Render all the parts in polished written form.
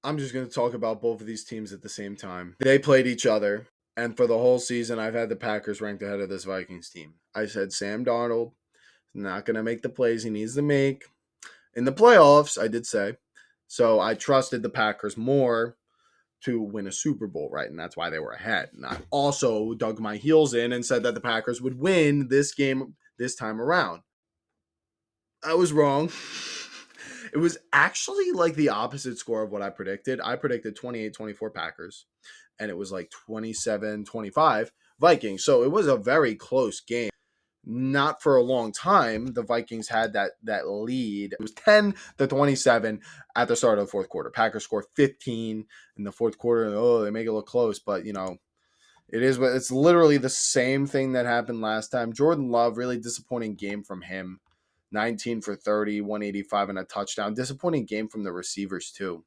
I'm just going to talk about both of these teams at the same time. They played each other, and for the whole season, I've had the Packers ranked ahead of this Vikings team. I said Sam Darnold is not going to make the plays he needs to make in the playoffs. I did say so. I trusted the Packers more to win a Super Bowl, right? And that's why they were ahead. And I also dug my heels in and said that the Packers would win this game this time around. I was wrong. It was actually like the opposite score of what I predicted. I predicted 28-24 Packers, and it was like 27-25 Vikings. So it was a very close game. Not for a long time, the Vikings had that lead. It was 10-27 at the start of the fourth quarter. Packers scored 15 in the fourth quarter. Oh, they make it look close, but it's literally the same thing that happened last time. Jordan Love, really disappointing game from him. 19 for 30, 185 and a touchdown. Disappointing game from the receivers too.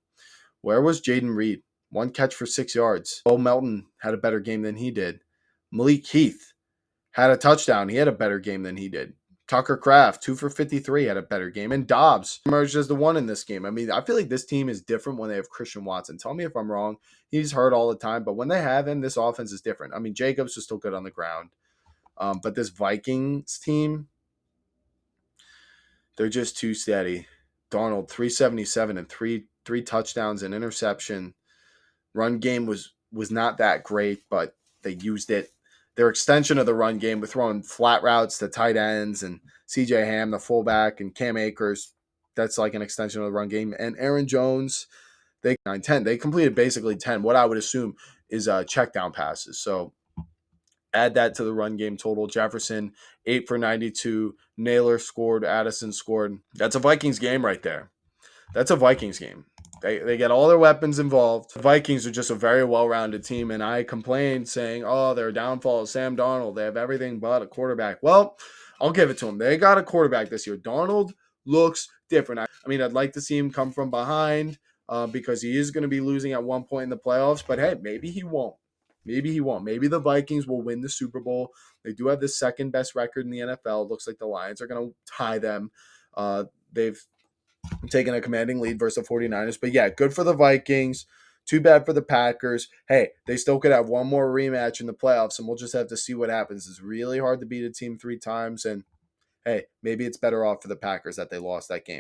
Where was Jaden Reed? One catch for 6 yards. Bo Melton had a better game than he did. Malik Heath had a touchdown. He had a better game than he did. Tucker Kraft, 2 for 53, had a better game. And Dobbs emerged as the one in this game. I mean, I feel like this team is different when they have Christian Watson. Tell me if I'm wrong. He's hurt all the time, but when they have him, this offense is different. I mean, Jacobs was still good on the ground. But this Vikings team, they're just too steady. Darnold, 377 and three touchdowns and interception. Run game was not that great, but they used it. Their extension of the run game with throwing flat routes to tight ends and CJ Ham, the fullback, and Cam Akers. That's like an extension of the run game. And Aaron Jones, they 9-10. They completed basically 10, what I would assume is check down passes. So add that to the run game total. Jefferson, 8 for 92. Naylor scored. Addison scored. That's a Vikings game right there. That's a Vikings game. They get all their weapons involved. The Vikings are just a very well-rounded team, and I complained saying, oh, their downfall is Sam Darnold. They have everything but a quarterback. Well, I'll give it to them. They got a quarterback this year. Darnold looks different. I mean, I'd like to see him come from behind because he is going to be losing at one point in the playoffs, but hey, maybe he won't. Maybe he won't. Maybe the Vikings will win the Super Bowl. They do have the second best record in the NFL. It looks like the Lions are going to tie them. They've taking a commanding lead versus the 49ers. But yeah, good for the Vikings. Too bad for the Packers. Hey, they still could have one more rematch in the playoffs, and we'll just have to see what happens. It's really hard to beat a team 3 times, and hey, maybe it's better off for the Packers that they lost that game.